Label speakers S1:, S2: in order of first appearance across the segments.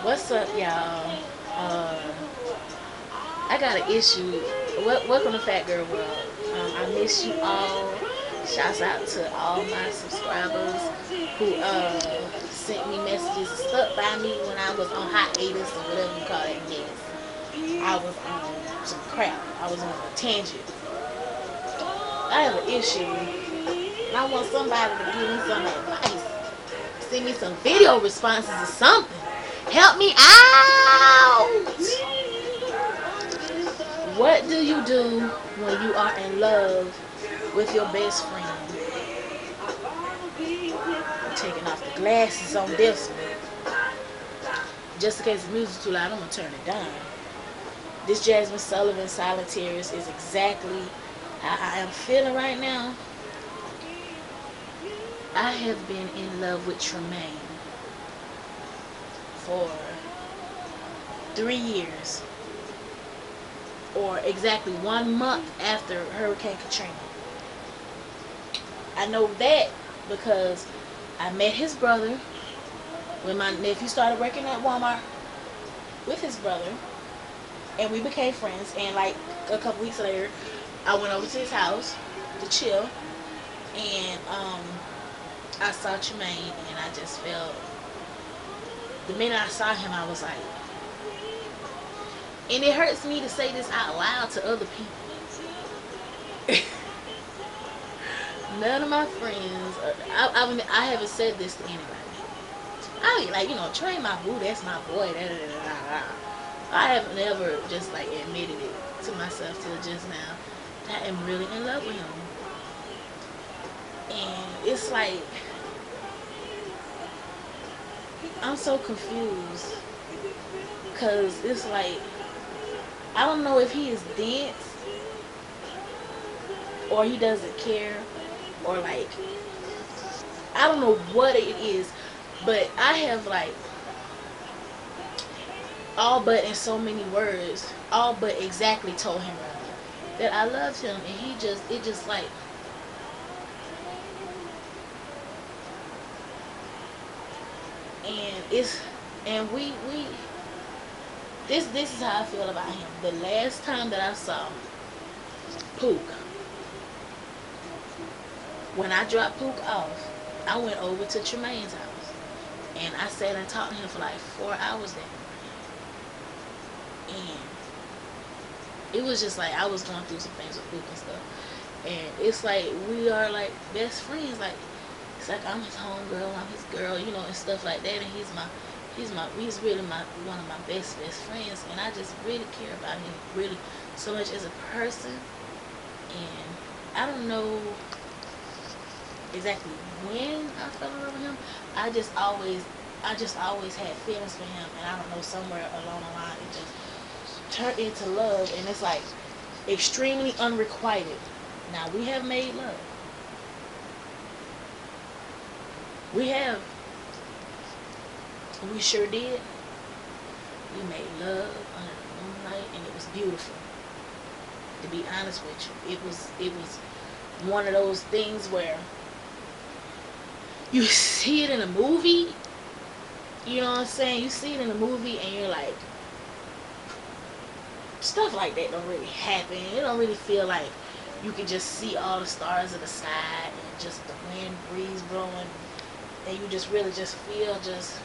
S1: What's up, y'all? I got an issue. Welcome to Fat Girl World. I miss you all. Shouts out to all my subscribers who sent me messages, stuck by me when I was on hiatus or whatever you call that mess. I was on some crap. I was on a tangent. I have an issue, and I want somebody to give me some advice. Send me some video responses or something. Help me out. What do you do when you are in love with your best friend? I'm taking off the glasses on this one. Just in case the music's too loud, I'm going to turn it down. This Jasmine Sullivan Silent Tears is exactly how I am feeling right now. I have been in love with Tremaine for 3 years, or exactly 1 month after Hurricane Katrina. I know that because I met his brother when my nephew started working at Walmart with his brother, and we became friends. And like a couple weeks later, I went over to his house to chill, and I saw Tremaine, and I just felt, the minute I saw him, I was like, and it hurts me to say this out loud to other people. None of my friends, I haven't said this to anybody. I mean, like, Trey my boo, that's my boy. Da, da, da, da, da. I have never just like admitted it to myself till just now. I am really in love with him, and it's like I'm so confused because it's like I don't know if he is dense or he doesn't care, or like I don't know what it is, but I have like all but in so many words, all but exactly told him that I loved him, and it just like, and it's, and we this is how I feel about him. The last time that I saw Pook, when I dropped Pook off, I went over to Tremaine's house, and I sat and talked to him for like 4 hours that morning. And it was just like I was going through some things with Pook and stuff. And it's like we are like best friends. Like, it's like I'm his homegirl, I'm his girl, and stuff like that. And he's really my one of my best friends. And I just really care about him really so much as a person. And I don't know exactly when I fell in love with him. I just always had feelings for him, and I don't know, somewhere along the line it just turned into love, and it's like extremely unrequited. Now, we have made love. We have. We sure did. We made love under the moonlight, and it was beautiful. To be honest with you, it was one of those things where you see it in a movie. You know what I'm saying? You see it in a movie, and you're like, stuff like that don't really happen. It don't really feel like you can just see all the stars of the sky and just the wind breeze blowing, and you just really just feel just,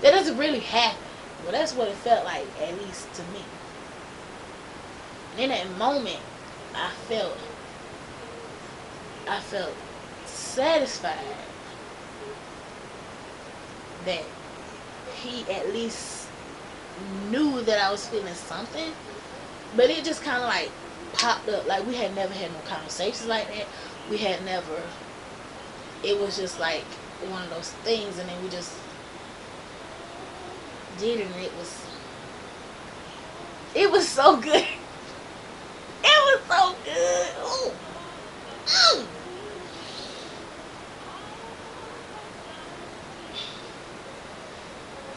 S1: that doesn't really happen. Well, that's what it felt like, at least to me. And in that moment, I felt satisfied that he at least knew that I was feeling something. But it just kind of like popped up. Like, we had never had no conversations like that. We had never, it was just like one of those things, and then we just did it, and it was so good. It was so good. Ooh. Mm.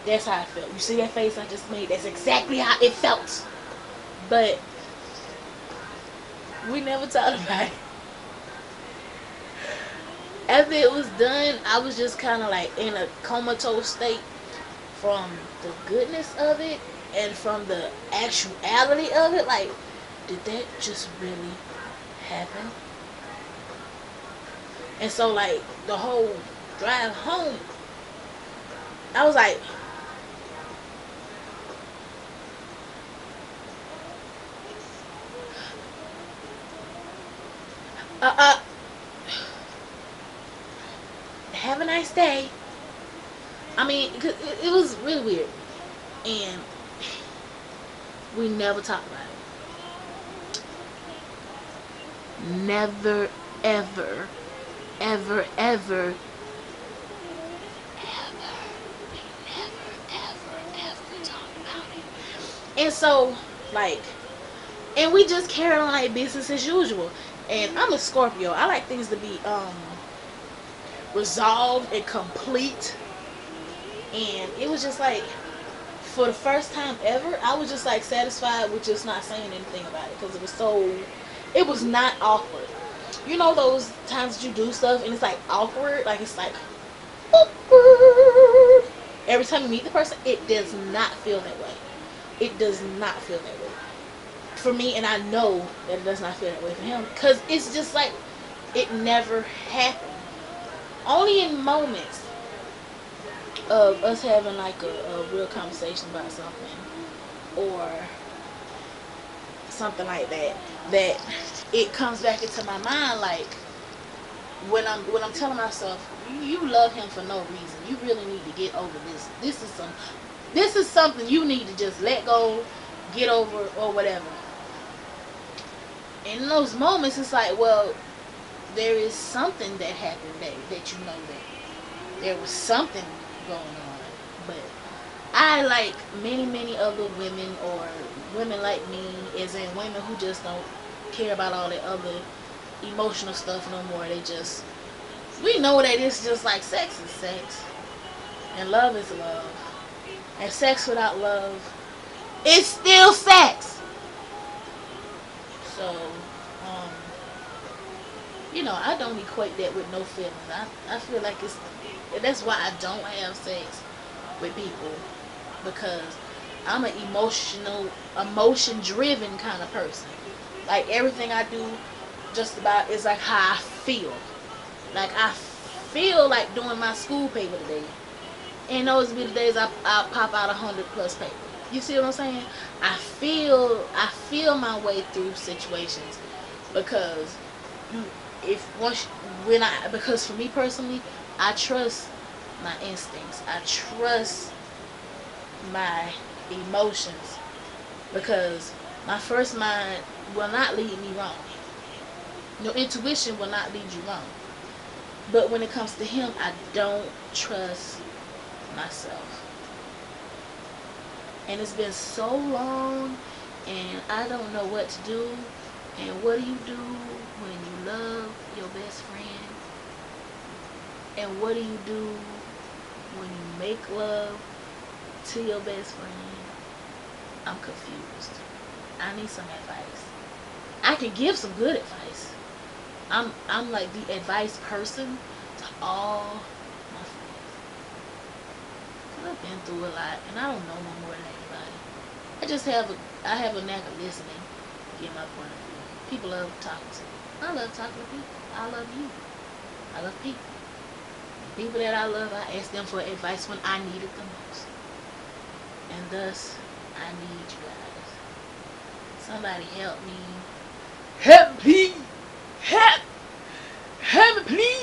S1: That's how I felt. You see that face I just made? That's exactly how it felt. But we never talked about it. After it was done, I was just kind of like in a comatose state from the goodness of it and from the actuality of it, like, did that just really happen? And so, like, the whole drive home, I was like, uh, uh, have a nice day. I mean, it was really weird. And we never talked about it. Never, ever, ever, ever, ever talk about it. And so, like, and we just carried on like business as usual. And I'm a Scorpio. I like things to be resolved and complete. And it was just like, for the first time ever, I was just like satisfied with just not saying anything about it, because it was not awkward. You know those times that you do stuff and it's like awkward, like it's like awkward. Every time you meet the person, it does not feel that way. It does not feel that way for me, and I know that it does not feel that way for him, because it's just like it never happened. Only in moments of us having like a real conversation about something or something like that, that it comes back into my mind, like when I'm telling myself, you love him for no reason. You really need to get over this. This is something you need to just let go, get over, or whatever. And in those moments, it's like, well, there is something that happened that you know that there was something going on. But I, like many other women, or women like me, as in women who just don't care about all that other emotional stuff no more. We know that it's just like sex is sex, and love is love, and sex without love is still sex. So, I don't equate that with no feelings. I feel like that's why I don't have sex with people, because I'm an emotion driven kind of person. Like everything I do just about is like how I feel. Like I feel like doing my school paper today, and those be the days I pop out 100+ paper. You see what I'm saying? I feel my way through situations, because because for me personally, I trust my instincts. I trust my emotions, because my first mind will not lead me wrong. Your intuition will not lead you wrong. But when it comes to him, I don't trust myself. And it's been so long, and I don't know what to do. And what do you do when you love your best friend? And what do you do when you make love to your best friend? I'm confused. I need some advice. I can give some good advice. I'm like the advice person to all my friends. Cause I've been through a lot, and I don't know no more than anybody. I have a knack of listening, get my point of view. People love talking to me. I love talking to people. I love you. I love people. The people that I love, I ask them for advice when I need it the most. And thus, I need you guys. Somebody help me. Help me, please. Help me, please.